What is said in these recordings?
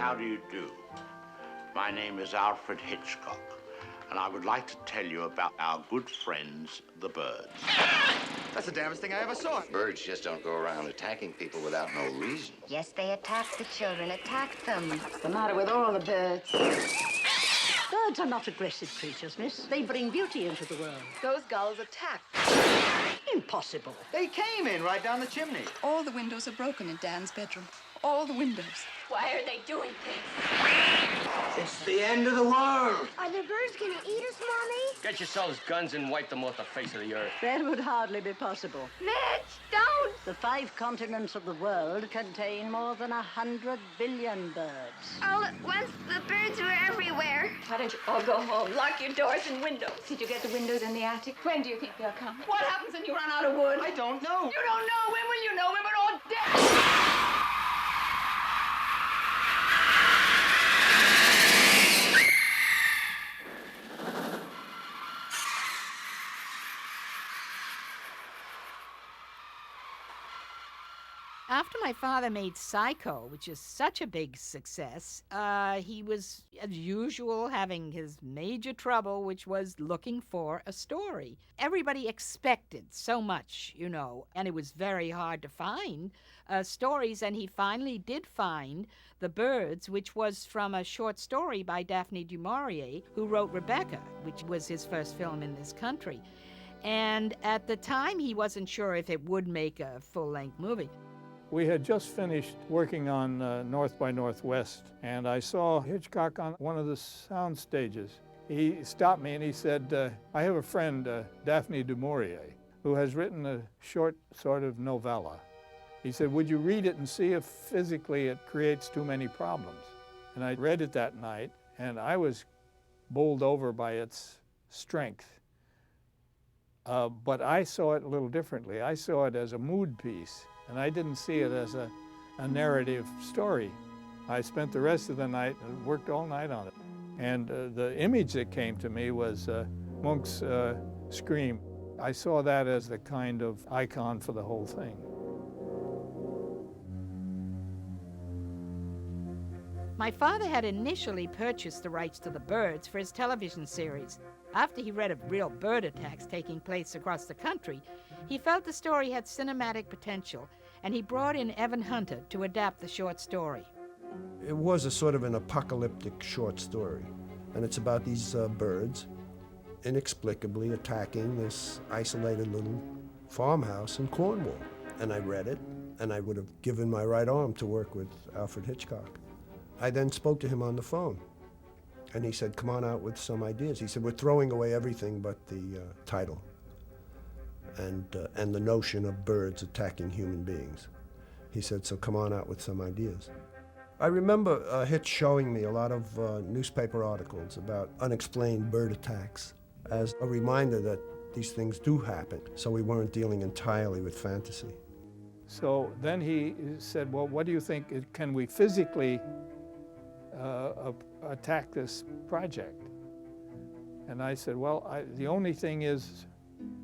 How do you do? My name is Alfred Hitchcock, and I would like to tell you about our good friends, the birds. That's the damnest thing I ever saw. Birds just don't go around attacking people without no reason. Yes, they attacked the children, attacked them. What's the matter with all the birds? Birds are not aggressive creatures, miss. They bring beauty into the world. Those gulls attacked. Impossible. They came in right down the chimney. All the windows are broken in Dan's bedroom. All the windows. Why are they doing things? It's the end of the world. Are the birds gonna eat us, Mommy? Get yourselves guns and wipe them off the face of the earth. That would hardly be possible. Mitch, don't! The 5 continents of the world contain more than 100 billion birds. All at once, the birds were everywhere. Why don't you all go home? Lock your doors and windows. Did you get the windows in the attic? When do you think they'll come? What happens when you run out of wood? I don't know. You don't know. When will you know? When we're all dead. After my father made Psycho, which is such a big success, he was, as usual, having his major trouble, which was looking for a story. Everybody expected so much, you know, and it was very hard to find stories, and he finally did find The Birds, which was from a short story by Daphne du Maurier, who wrote Rebecca, which was his first film in this country. And at the time, he wasn't sure if it would make a full-length movie. We had just finished working on North by Northwest, and I saw Hitchcock on one of the sound stages. He stopped me and he said, I have a friend, Daphne du Maurier, who has written a short sort of novella. He said, would you read it and see if physically it creates too many problems? And I read it that night, and I was bowled over by its strength. But I saw it a little differently. I saw it as a mood piece. And I didn't see it as a narrative story. I spent the rest of the night and worked all night on it. And the image that came to me was Munch's Scream. I saw that as the kind of icon for the whole thing. My father had initially purchased the rights to The Birds for his television series. After he read of real bird attacks taking place across the country, he felt the story had cinematic potential, and he brought in Evan Hunter to adapt the short story. It was a sort of an apocalyptic short story, and it's about these birds inexplicably attacking this isolated little farmhouse in Cornwall. And I read it, and I would have given my right arm to work with Alfred Hitchcock. I then spoke to him on the phone. And he said, come on out with some ideas. He said, we're throwing away everything but the title and the notion of birds attacking human beings. He said, so come on out with some ideas. I remember Hitch showing me a lot of newspaper articles about unexplained bird attacks as a reminder that these things do happen, so we weren't dealing entirely with fantasy. So then he said, well, what do you think, can we physically attack this project? And I said, well, the only thing is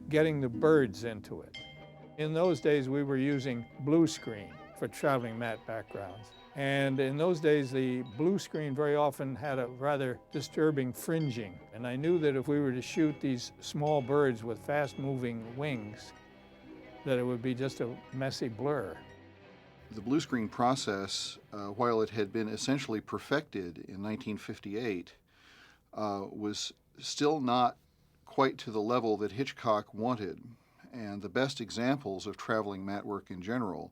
getting the birds into it. In those days, we were using blue screen for traveling matte backgrounds. And in those days, the blue screen very often had a rather disturbing fringing. And I knew that if we were to shoot these small birds with fast-moving wings, that it would be just a messy blur. The blue screen process, while it had been essentially perfected in 1958, was still not quite to the level that Hitchcock wanted. And the best examples of traveling matte work in general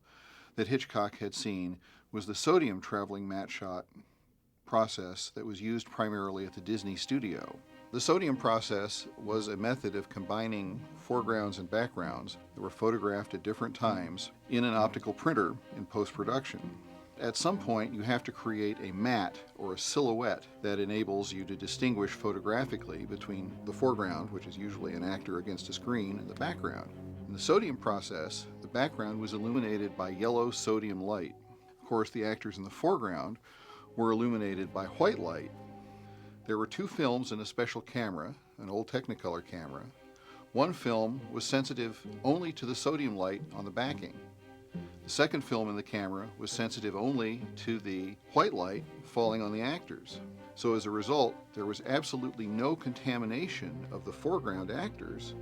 that Hitchcock had seen was the sodium traveling matte shot process that was used primarily at the Disney studio. The sodium process was a method of combining foregrounds and backgrounds that were photographed at different times in an optical printer in post-production. At some point, you have to create a matte or a silhouette that enables you to distinguish photographically between the foreground, which is usually an actor against a screen, and the background. In the sodium process, the background was illuminated by yellow sodium light. Of course, the actors in the foreground were illuminated by white light. There were 2 films in a special camera, an old Technicolor camera. One film was sensitive only to the sodium light on the backing. The second film in the camera was sensitive only to the white light falling on the actors. So as a result, there was absolutely no contamination of the foreground actors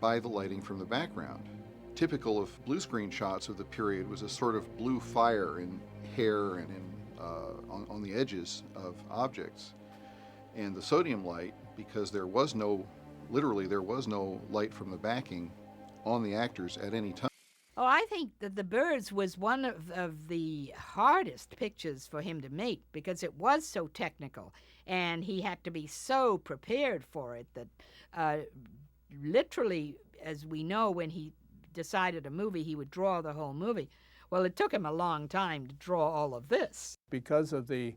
by the lighting from the background. Typical of blue screen shots of the period was a sort of blue fire in hair and on the edges of objects. And the sodium light, because literally there was no light from the backing on the actors at any time. Oh, I think that The Birds was one of the hardest pictures for him to make because it was so technical, and he had to be so prepared for it that literally, as we know, when he decided a movie, he would draw the whole movie. Well, it took him a long time to draw all of this. Because of the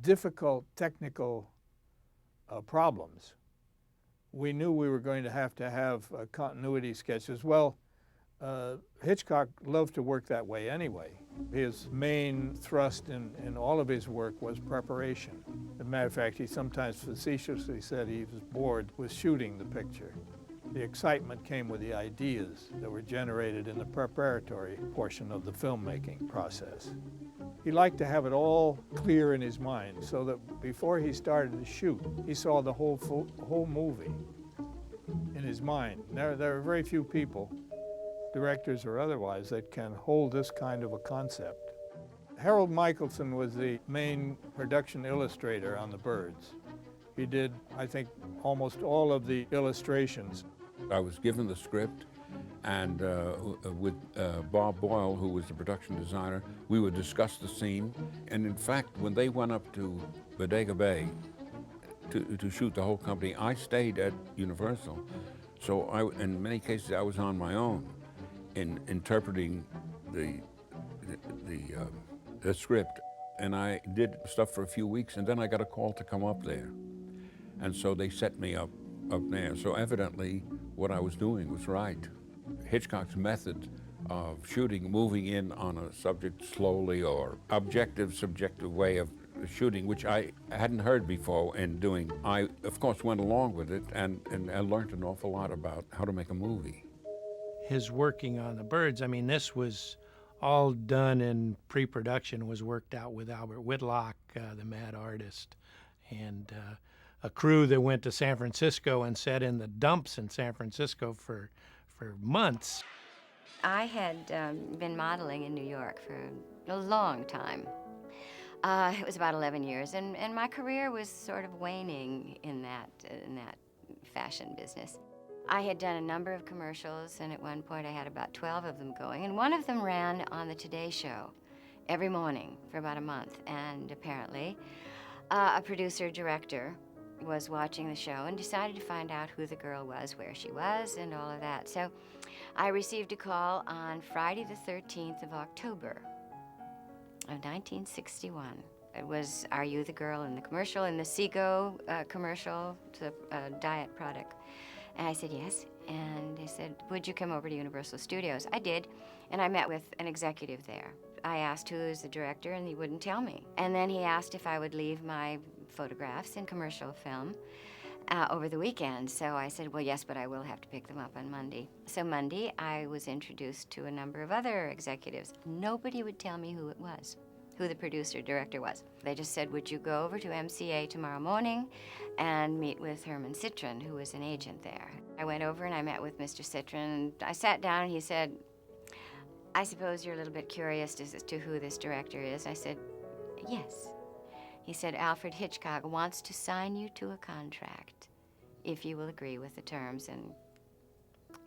difficult technical problems, we knew we were going to have continuity sketches. Well, Hitchcock loved to work that way anyway. His main thrust in all of his work was preparation. As a matter of fact, he sometimes facetiously said he was bored with shooting the picture. The excitement came with the ideas that were generated in the preparatory portion of the filmmaking process. He liked to have it all clear in his mind so that before he started to shoot, he saw the whole movie in his mind. There are very few people, directors or otherwise, that can hold this kind of a concept. Harold Michelson was the main production illustrator on The Birds. He did, I think, almost all of the illustrations. I was given the script, and with Bob Boyle, who was the production designer, we would discuss the scene. And in fact, when they went up to Bodega Bay to shoot the whole company, I stayed at Universal. So in many cases, I was on my own in interpreting the script. And I did stuff for a few weeks, and then I got a call to come up there. And so they set me up there. So evidently, what I was doing was right. Hitchcock's method of shooting, moving in on a subject slowly, or objective, subjective way of shooting, which I hadn't heard before and doing, I, of course, went along with it, and I learned an awful lot about how to make a movie. His working on The Birds, I mean, this was all done in pre-production, was worked out with Albert Whitlock, the mad artist, and a crew that went to San Francisco and sat in the dumps in San Francisco for months. I had been modeling in New York for a long time. It was about 11 years, and my career was sort of waning in that fashion business. I had done a number of commercials, and at one point I had about 12 of them going, and one of them ran on the Today Show every morning for about a month, and apparently a producer-director was watching the show and decided to find out who the girl was, where she was, and all of that. So I received a call on Friday the 13th of October of 1961. It was, "Are you the girl in the commercial, in the Seago commercial, the diet product?" And I said, "Yes." And they said, "Would you come over to Universal Studios?" I did, and I met with an executive there. I asked who is the director, and he wouldn't tell me. And then he asked if I would leave my photographs in commercial film over the weekend. So I said, "Well, yes, but I will have to pick them up on Monday." So Monday, I was introduced to a number of other executives. Nobody would tell me who it was, who the producer-director was. They just said, "Would you go over to MCA tomorrow morning and meet with Herman Citron, who was an agent there?" I went over and I met with Mr. Citron. I sat down and he said, "I suppose you're a little bit curious as to who this director is." I said, "Yes." He said, "Alfred Hitchcock wants to sign you to a contract if you will agree with the terms." And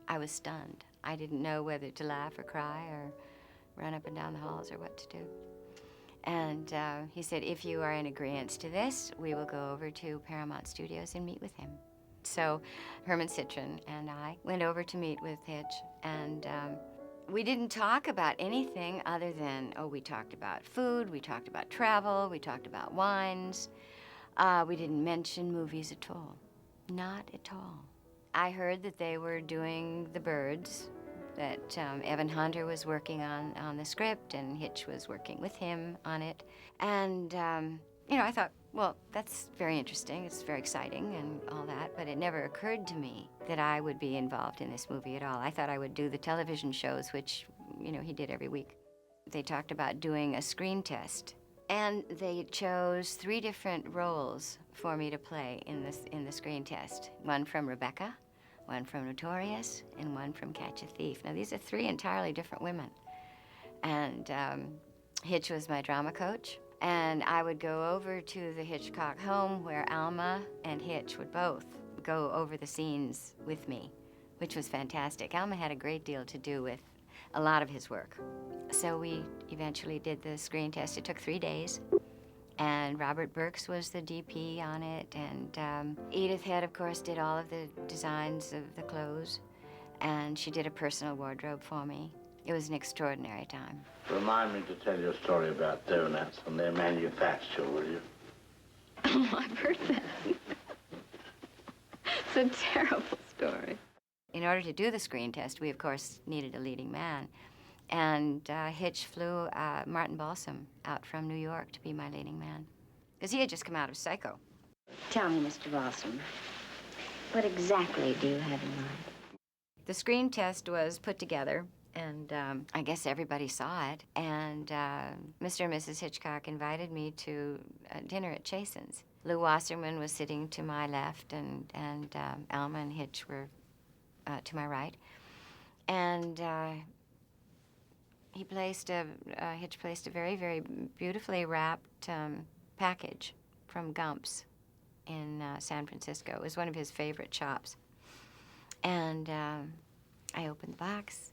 I was stunned. I didn't know whether to laugh or cry or run up and down the halls or what to do. And he said, "If you are in agreement to this, we will go over to Paramount Studios and meet with him." So Herman Citron and I went over to meet with Hitch, and we didn't talk about anything other than, we talked about food, we talked about travel, we talked about wines. We didn't mention movies at all. Not at all. I heard that they were doing The Birds, that Evan Hunter was working on the script, and Hitch was working with him on it. And, I thought, well, that's very interesting, it's very exciting and all that, but it never occurred to me that I would be involved in this movie at all. I thought I would do the television shows, which, he did every week. They talked about doing a screen test, and they chose 3 different roles for me to play in the screen test. One from Rebecca, one from Notorious, and one from Catch a Thief. Now, these are 3 entirely different women. And Hitch was my drama coach, and I would go over to the Hitchcock home where Alma and Hitch would both go over the scenes with me, which was fantastic. Alma had a great deal to do with a lot of his work. So we eventually did the screen test. It took 3 days. And Robert Burks was the DP on it. And Edith Head, of course, did all of the designs of the clothes. And she did a personal wardrobe for me. It was an extraordinary time. Remind me to tell you a story about donuts and their manufacture, will you? Oh, I've heard that. It's a terrible story. In order to do the screen test, we, of course, needed a leading man. And Hitch flew Martin Balsam out from New York to be my leading man, because he had just come out of Psycho. Tell me, Mr. Balsam, what exactly do you have in mind? The screen test was put together, and I guess everybody saw it. And Mr. and Mrs. Hitchcock invited me to dinner at Chasen's. Lou Wasserman was sitting to my left, and Alma and Hitch were to my right. And Hitch placed a very, very beautifully wrapped package from Gump's in San Francisco. It was one of his favorite shops. And I opened the box,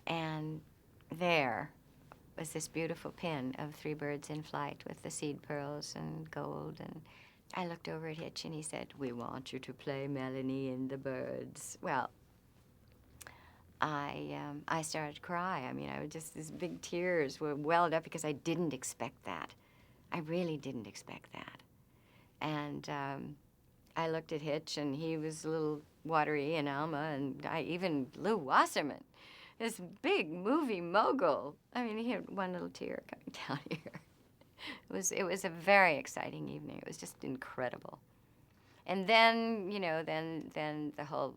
and there was this beautiful pin of 3 birds in flight with the seed pearls and gold. And I looked over at Hitch, and he said, "We want you to play Melanie in the Birds." Well, I started to cry. I mean, these big tears were welled up because I didn't expect that. I really didn't expect that. And I looked at Hitch, and he was a little watery, and Alma, and even Lou Wasserman, this big movie mogul. I mean, he had one little tear coming down here. It was a very exciting evening. It was just incredible. And then, you know, then the whole,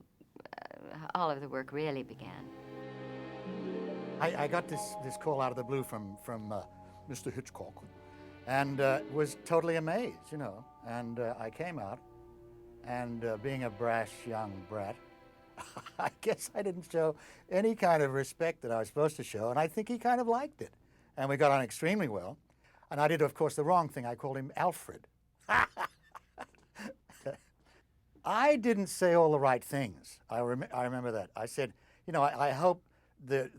all of the work really began. I got this call out of the blue from Mr. Hitchcock, and was totally amazed, you know. And I came out, and being a brash young brat, I guess I didn't show any kind of respect that I was supposed to show, and I think he kind of liked it. And we got on extremely well. And I did, of course, the wrong thing. I called him Alfred. I didn't say all the right things. I remember that. I said, you know, I hope the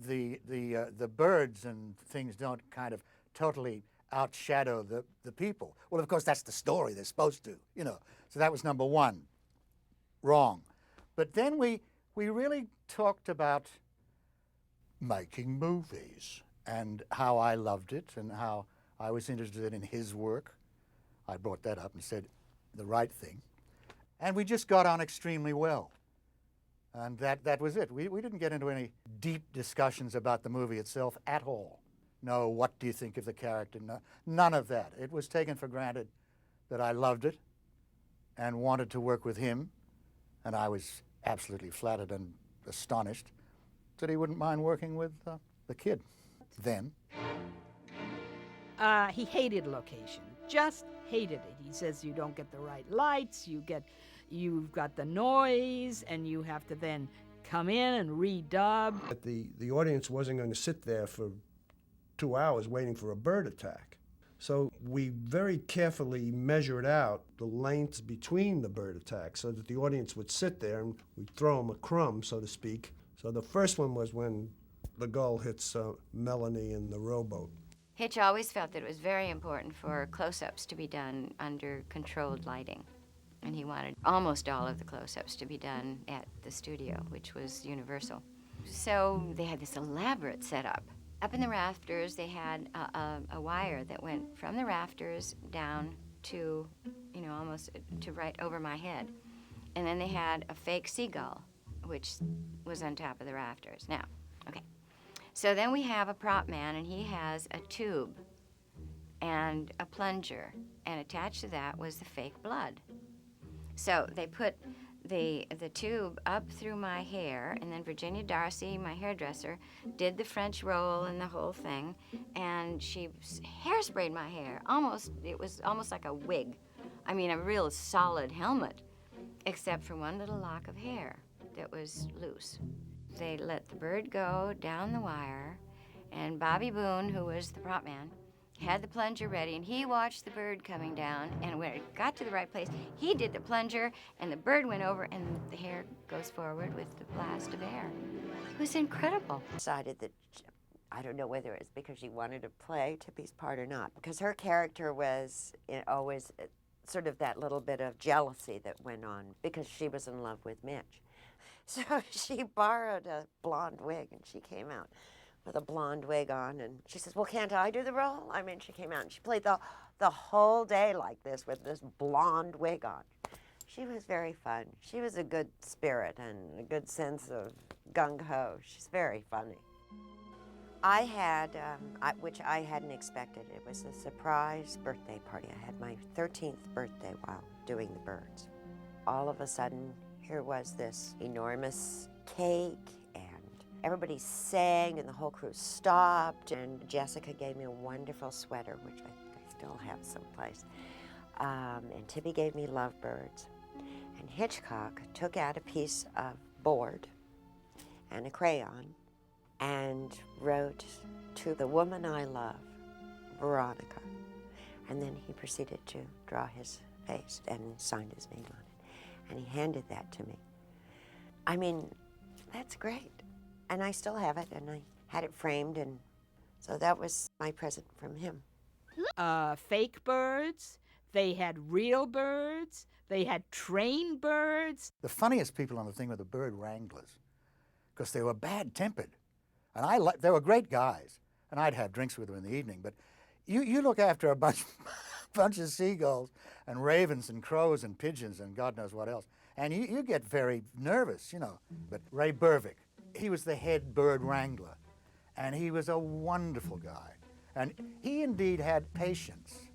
birds and things don't kind of totally outshadow the people. Well, of course, that's the story. They're supposed to, you know. So that was number 1. Wrong. But then we really talked about making movies and how I loved it and how I was interested in his work. I brought that up and said the right thing. And we just got on extremely well. And that was it. We didn't get into any deep discussions about the movie itself at all. No, what do you think of the character? No, none of that. It was taken for granted that I loved it and wanted to work with him. And I was absolutely flattered and astonished that he wouldn't mind working with the kid then. He hated location, just hated it. He says you don't get the right lights, you've got the noise, and you have to then come in and redub. The audience wasn't going to sit there for 2 hours waiting for a bird attack. So we very carefully measured out the lengths between the bird attacks so that the audience would sit there and we'd throw them a crumb, so to speak. So the first one was when the gull hits Melanie in the rowboat. Hitch always felt that it was very important for close-ups to be done under controlled lighting. And he wanted almost all of the close-ups to be done at the studio, which was Universal. So they had this elaborate setup. Up in the rafters, they had a wire that went from the rafters down to, you know, almost to right over my head. And then they had a fake seagull, which was on top of the rafters. Now, okay. So then we have a prop man, and he has a tube and a plunger, and attached to that was the fake blood. So they put the tube up through my hair, and then Virginia Darcy, my hairdresser, did the French roll and the whole thing, and she hairsprayed my hair. It was almost like a wig. I mean, a real solid helmet, except for one little lock of hair that was loose. They let the bird go down the wire, and Bobby Boone, who was the prop man, had the plunger ready, and he watched the bird coming down, and when it got to the right place, he did the plunger, and the bird went over, and the hair goes forward with the blast of air. It was incredible. Decided that, I don't know whether it's because she wanted to play Tippi's part or not, because her character was always sort of that little bit of jealousy that went on, because she was in love with Mitch. So she borrowed a blonde wig, and she came out with a blonde wig on, and she says, well, can't I do the role? I mean, she came out and she played the whole day like this with this blonde wig on. She was very fun. She was a good spirit and a good sense of gung-ho. She's very funny. I had, which I hadn't expected, it was a surprise birthday party. I had my 13th birthday while doing the birds. All of a sudden, here was this enormous cake, everybody sang, and the whole crew stopped, and Jessica gave me a wonderful sweater, which I still have someplace. And Tippi gave me lovebirds. And Hitchcock took out a piece of board and a crayon and wrote, "To the woman I love, Veronica." And then he proceeded to draw his face and signed his name on it. And he handed that to me. I mean, that's great. And I still have it, and I had it framed, and so that was my present from him. Fake birds, they had real birds, they had trained birds. The funniest people on the thing were the bird wranglers, because they were bad-tempered. And they were great guys, and I'd have drinks with them in the evening, but you look after a bunch of seagulls and ravens and crows and pigeons and God knows what else, and you get very nervous, you know. But Ray Berwick, he was the head bird wrangler, and he was a wonderful guy. And he indeed had patience.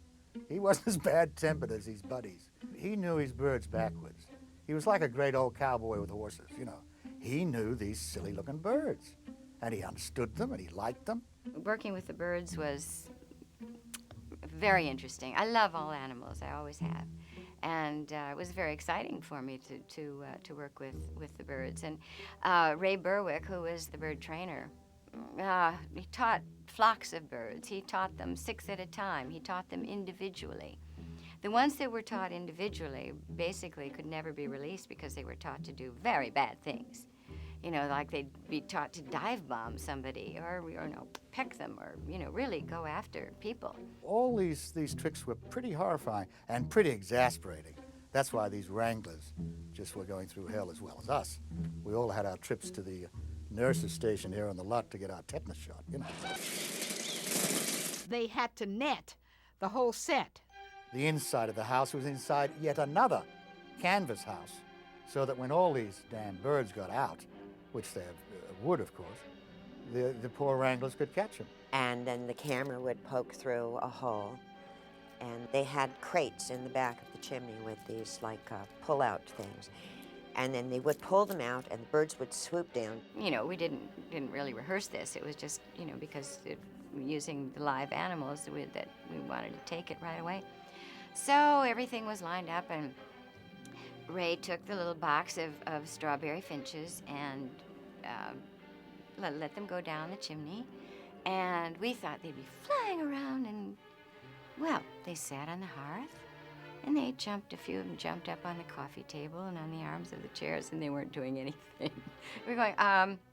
He wasn't as bad-tempered as his buddies. He knew his birds backwards. He was like a great old cowboy with horses, you know. He knew these silly-looking birds, and he understood them, and he liked them. Working with the birds was very interesting. I love all animals, I always have. And it was very exciting for me to work with the birds. And Ray Berwick, who was the bird trainer, he taught flocks of birds. He taught them 6 at a time. He taught them individually. The ones that were taught individually basically could never be released because they were taught to do very bad things. You know, like they'd be taught to dive bomb somebody or no, peck them or, you know, really go after people. All these tricks were pretty horrifying and pretty exasperating. That's why these wranglers just were going through hell as well as us. We all had our trips to the nurse's station here on the lot to get our tetanus shot, you know. They had to net the whole set. The inside of the house was inside yet another canvas house, so that when all these damn birds got out, which they would, of course, the poor wranglers could catch them. And then the camera would poke through a hole, and they had crates in the back of the chimney with these, like, pull-out things. And then they would pull them out, and the birds would swoop down. You know, we didn't really rehearse this. It was just, you know, because using the live animals that we wanted to take it right away. So everything was lined up, and Ray took the little box of strawberry finches and let them go down the chimney. And we thought they'd be flying around, and, well, they sat on the hearth, and a few of them jumped up on the coffee table and on the arms of the chairs, and they weren't doing anything. We were going,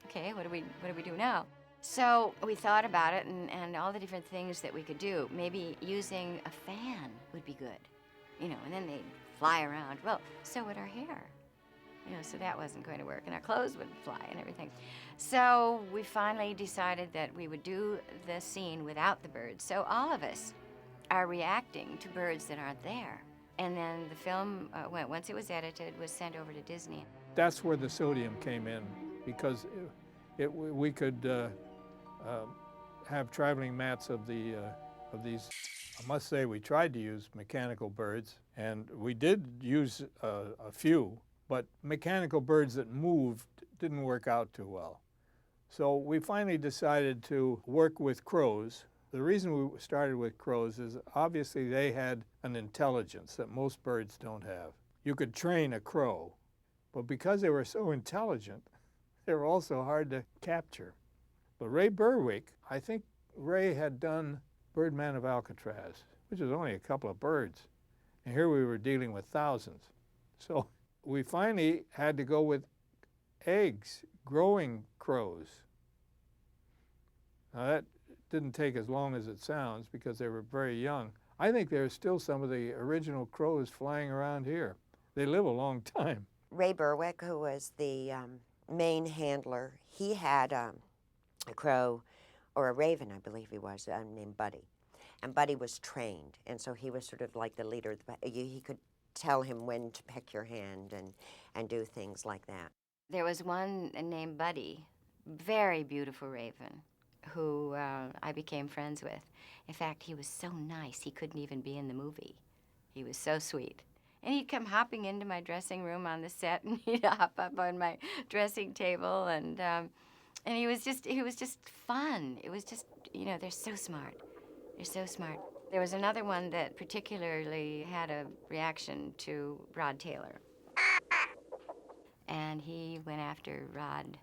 okay, what do we do now? So we thought about it and all the different things that we could do. Maybe using a fan would be good, you know, and then they'd fly around. Well, so would our hair, you know, so that wasn't going to work, and our clothes would fly and everything. So we finally decided that we would do the scene without the birds. So all of us are reacting to birds that aren't there. And then the film, once it was edited, was sent over to Disney. That's where the sodium came in, because we could have traveling mats of these. I must say we tried to use mechanical birds, and we did use a few, but mechanical birds that moved didn't work out too well. So we finally decided to work with crows. The reason we started with crows is obviously they had an intelligence that most birds don't have. You could train a crow, but because they were so intelligent, they were also hard to capture. But Ray Berwick, I think Ray had done Birdman of Alcatraz, which was only a couple of birds. And here we were dealing with thousands. So we finally had to go with eggs, growing crows. Now that didn't take as long as it sounds because they were very young. I think there's still some of the original crows flying around here. They live a long time. Ray Berwick, who was the main handler, he had a crow, or a raven, I believe he was, named Buddy. And Buddy was trained, and so he was sort of like the leader. He could tell him when to pick your hand and do things like that. There was one named Buddy, very beautiful raven, who I became friends with. In fact, he was so nice, he couldn't even be in the movie. He was so sweet. And he'd come hopping into my dressing room on the set, and he'd hop up on my dressing table, and he was just fun. It was just, you know, they're so smart. They're so smart. There was another one that particularly had a reaction to Rod Taylor. And he went after Rod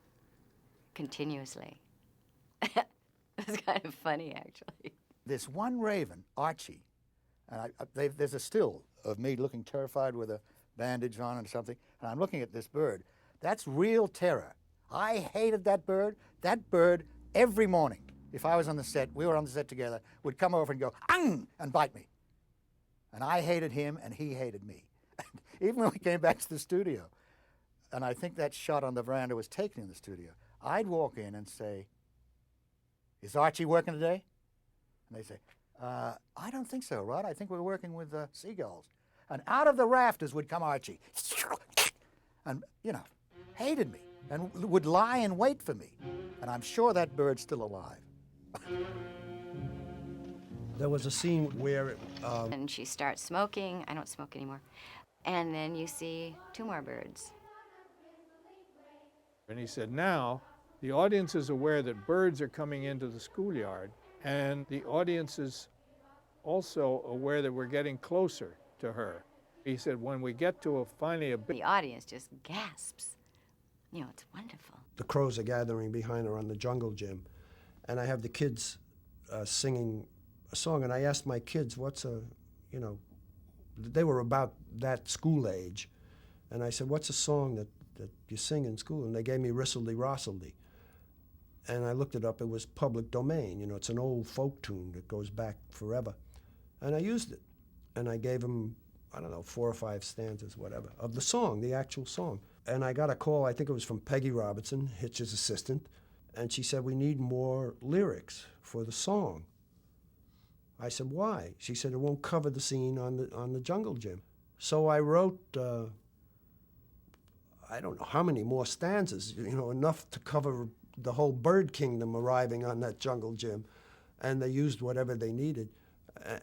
continuously. It was kind of funny, actually. This one raven, Archie, and there's a still of me looking terrified with a bandage on and something, and I'm looking at this bird. That's real terror. I hated that bird. That bird, every morning, if I was on the set, we were on the set together, would come over and go, "Ang!" and bite me. And I hated him, and he hated me. Even when we came back to the studio, and I think that shot on the veranda was taken in the studio, I'd walk in and say, "Is Archie working today?" And they'd say, "I don't think so, Rod. I think we're working with seagulls." And out of the rafters would come Archie, and, you know, hated me, and would lie in wait for me. And I'm sure that bird's still alive. There was a scene where... and she starts smoking. I don't smoke anymore. And then you see two more birds. And he said, now the audience is aware that birds are coming into the schoolyard, and the audience is also aware that we're getting closer to her. He said, when we get to finally a bit... The audience just gasps. You know, it's wonderful. The crows are gathering behind her on the jungle gym, and I have the kids singing a song, and I asked my kids, they were about that school age, and I said, what's a song that you sing in school? And they gave me Ristledy Rostledy. And I looked it up, it was public domain. You know, it's an old folk tune that goes back forever. And I used it. And I gave them, 4 or 5 stanzas, whatever, of the song, the actual song. And I got a call, I think it was from Peggy Robertson, Hitch's assistant, and she said, we need more lyrics for the song. I said, why? She said, it won't cover the scene on the jungle gym. So I wrote, I don't know how many more stanzas, enough to cover the whole bird kingdom arriving on that jungle gym, and they used whatever they needed.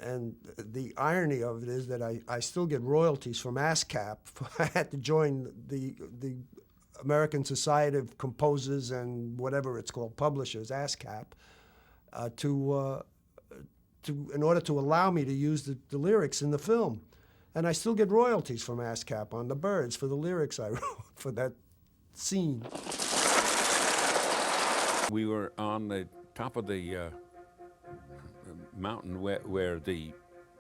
And the irony of it is that I still get royalties from ASCAP. I had to join the American Society of Composers and whatever it's called, publishers, ASCAP, in order to allow me to use the lyrics in the film. And I still get royalties from ASCAP on the birds for the lyrics I wrote for that scene. We were on the top of the mountain where the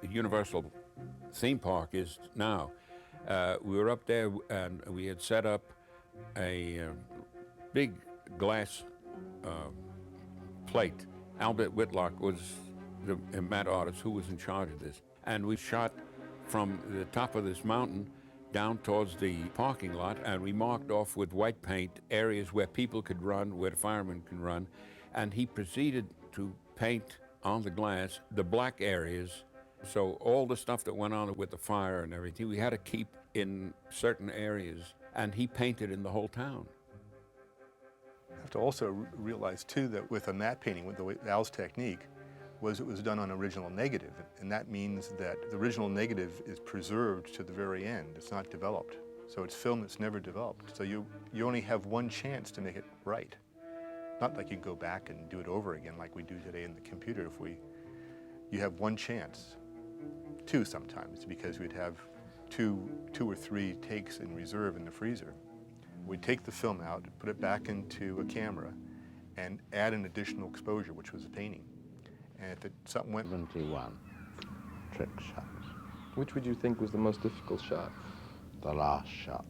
Universal theme park is now. We were up there, and we had set up a big glass plate. Albert Whitlock was the matte artist who was in charge of this. And we shot from the top of this mountain down towards the parking lot, and we marked off with white paint areas where people could run, where the firemen can run, and he proceeded to paint on the glass the black areas. So all the stuff that went on with the fire and everything, we had to keep in certain areas, and he painted in the whole town. You have to also realize, too, that with a matte painting, with Al's technique, it was done on original negative, and that means that the original negative is preserved to the very end. It's not developed. So it's film that's never developed. So you only have one chance to make it right. Not like you can go back and do it over again like we do today in the computer. You have one chance, two sometimes, because we'd have two or three takes in reserve in the freezer. We'd take the film out, put it back into a camera, and add an additional exposure, which was a painting. And if something went... 71 trick shots. Which would you think was the most difficult shot? The last shot.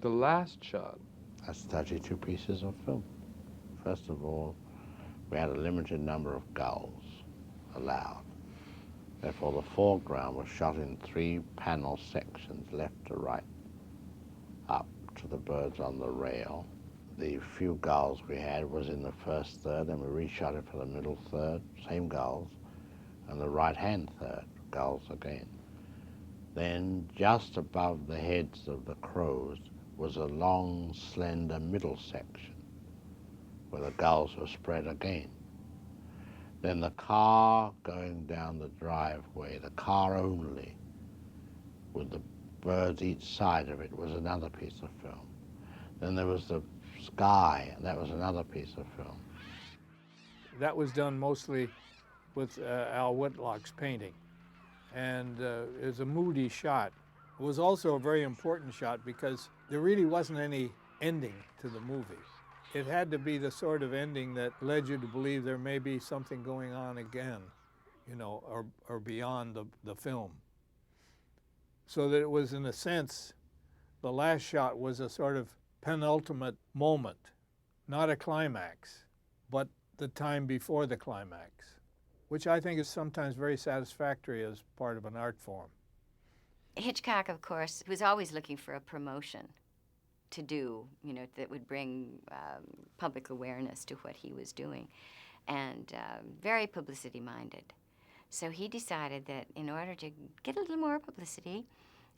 The last shot? That's 32 pieces of film. First of all, we had a limited number of gulls allowed. Therefore, the foreground was shot in 3 panel sections, left to right, up to the birds on the rail. The few gulls we had was in the first third, and we reshot it for the middle third, same gulls, and the right-hand third, gulls again. Then, just above the heads of the crows was a long, slender middle section, where the gulls were spread again. Then the car going down the driveway, the car only, with the birds each side of it, was another piece of film. Then there was the sky, and that was another piece of film. That was done mostly with Al Whitlock's painting. And it was a moody shot. It was also a very important shot because there really wasn't any ending to the movie. It had to be the sort of ending that led you to believe there may be something going on again, you know, or beyond the film. So that it was, in a sense, the last shot was a sort of penultimate moment, not a climax, but the time before the climax, which I think is sometimes very satisfactory as part of an art form. Hitchcock, of course, was always looking for a promotion to do, you know, that would bring public awareness to what he was doing, and very publicity-minded. So he decided that in order to get a little more publicity,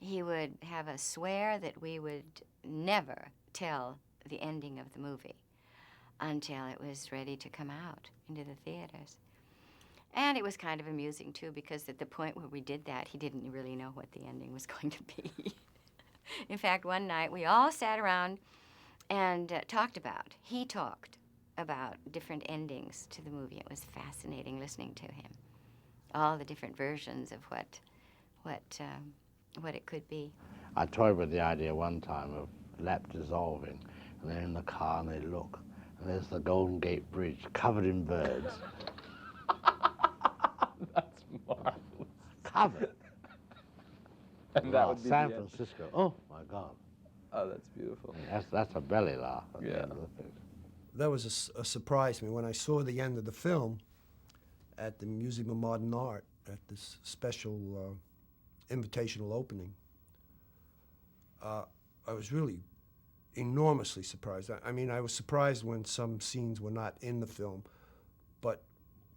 he would have us swear that we would never tell the ending of the movie until it was ready to come out into the theaters. And it was kind of amusing, too, because at the point where we did that, he didn't really know what the ending was going to be. In fact, one night we all sat around and he talked about different endings to the movie. It was fascinating listening to him, all the different versions of what it could be. I toyed with the idea one time of lap dissolving, and they're in the car and they look, and there's the Golden Gate Bridge covered in birds. That's marvelous. Covered. And that would be San Francisco. Oh my God. Oh, that's beautiful. That's a belly laugh at the end of the film. That was a surprise to me when I saw the end of the film at the Museum of Modern Art at this special invitational opening. I was really enormously surprised. I mean, I was surprised when some scenes were not in the film, but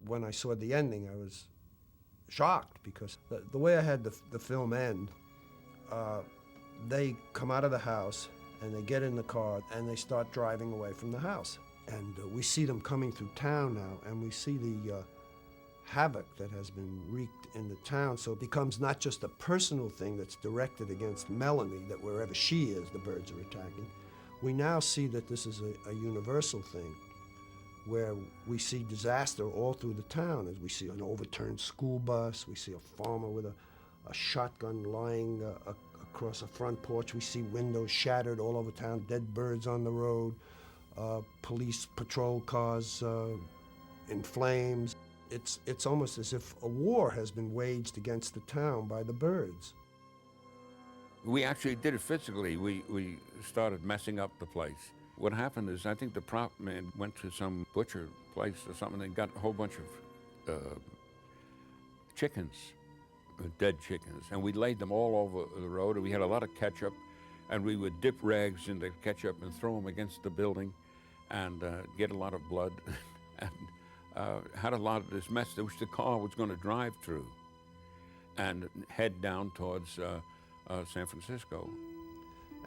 when I saw the ending, I was shocked because the way I had the film end, they come out of the house and they get in the car and they start driving away from the house. And we see them coming through town now, and we see the havoc that has been wreaked in the town. So it becomes not just a personal thing that's directed against Melanie, that wherever she is, the birds are attacking. We now see that this is a universal thing, where we see disaster all through the town, as we see an overturned school bus, we see a farmer with a shotgun lying across a front porch, we see windows shattered all over town, dead birds on the road, police patrol cars in flames. It's almost as if a war has been waged against the town by the birds. We actually did it physically. We started messing up the place. What happened is, I think the prop man went to some butcher place or something and got a whole bunch of chickens, dead chickens, and we laid them all over the road, and we had a lot of ketchup, and we would dip rags in the ketchup and throw them against the building and get a lot of blood and had a lot of this mess which the car was going to drive through and head down towards San Francisco.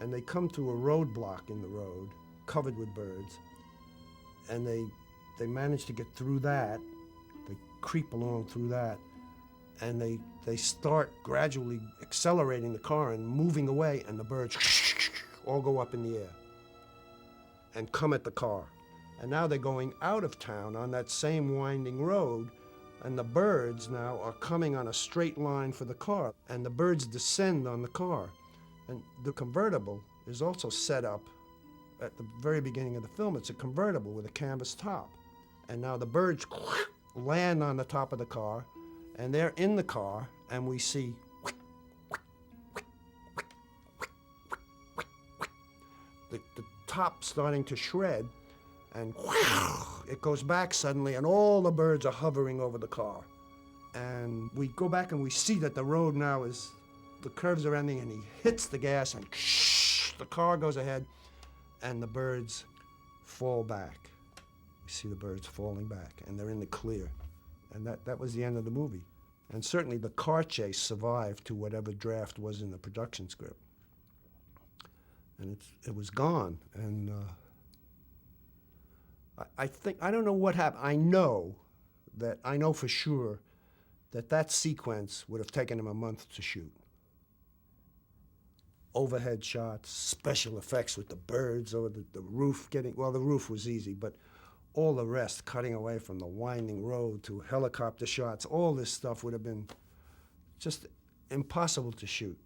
And they come to a roadblock in the road covered with birds, and they manage to get through that. They creep along through that, and they start gradually accelerating the car and moving away, and the birds all go up in the air and come at the car. And now they're going out of town on that same winding road, and the birds now are coming on a straight line for the car, and the birds descend on the car. And the convertible is also set up at the very beginning of the film. It's a convertible with a canvas top. And now the birds land on the top of the car, and they're in the car, and we see the top starting to shred, and it goes back suddenly, and all the birds are hovering over the car. And we go back and we see that the road now is, the curves are ending, and he hits the gas, and the car goes ahead, and the birds fall back. We see the birds falling back, and they're in the clear. And that was the end of the movie. And certainly the car chase survived to whatever draft was in the production script. And it was gone. And I don't know what happened. I know for sure that sequence would have taken him a month to shoot. Overhead shots, special effects with the birds or the roof well, the roof was easy, but all the rest, cutting away from the winding road to helicopter shots, all this stuff would have been just impossible to shoot,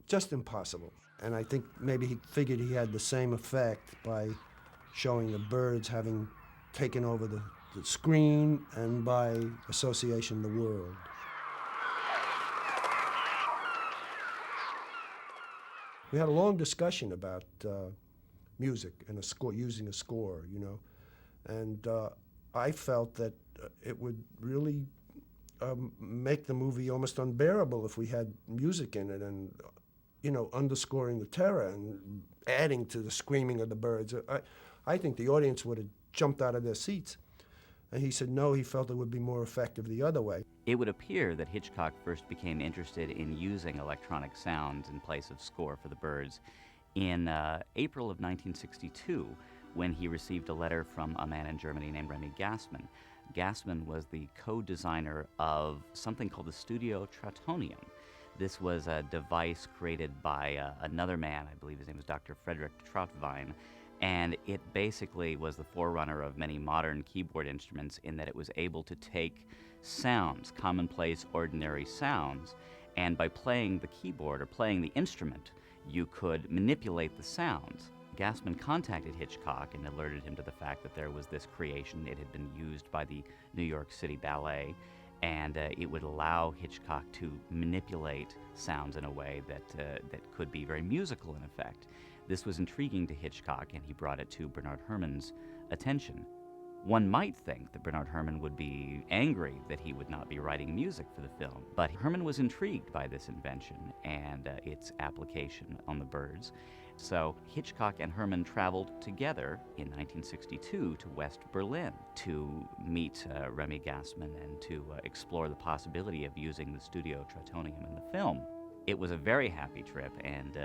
just impossible. And I think maybe he figured he had the same effect by showing the birds having taken over the screen and by association the world. We had a long discussion about music and a score, using a score, you know. And I felt that it would really make the movie almost unbearable if we had music in it and, you know, underscoring the terror and adding to the screaming of the birds. I think the audience would have jumped out of their seats. And he said no, he felt it would be more effective the other way. It would appear that Hitchcock first became interested in using electronic sounds in place of score for the birds in April of 1962, when he received a letter from a man in Germany named Remy Gassman. Gassman was the co-designer of something called the Studio Trautonium. This was a device created by another man, I believe his name was Dr. Frederick Trautwein, and it basically was the forerunner of many modern keyboard instruments in that it was able to take sounds, commonplace, ordinary sounds, and by playing the keyboard or playing the instrument, you could manipulate the sounds. Gassman contacted Hitchcock and alerted him to the fact that there was this creation. It had been used by the New York City Ballet, and it would allow Hitchcock to manipulate sounds in a way that could be very musical in effect. This was intriguing to Hitchcock, and he brought it to Bernard Herrmann's attention. One might think that Bernard Herrmann would be angry that he would not be writing music for the film, but Herrmann was intrigued by this invention and its application on the birds. So Hitchcock and Herrmann traveled together in 1962 to West Berlin to meet Remy Gassman and to explore the possibility of using the Studio Trautonium in the film. It was a very happy trip, and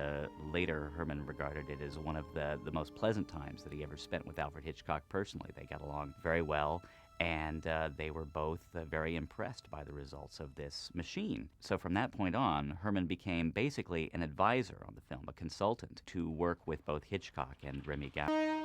later Herrmann regarded it as one of the most pleasant times that he ever spent with Alfred Hitchcock personally. They got along very well, and they were both very impressed by the results of this machine. So from that point on, Herrmann became basically an advisor on the film, a consultant to work with both Hitchcock and Remy Gassman.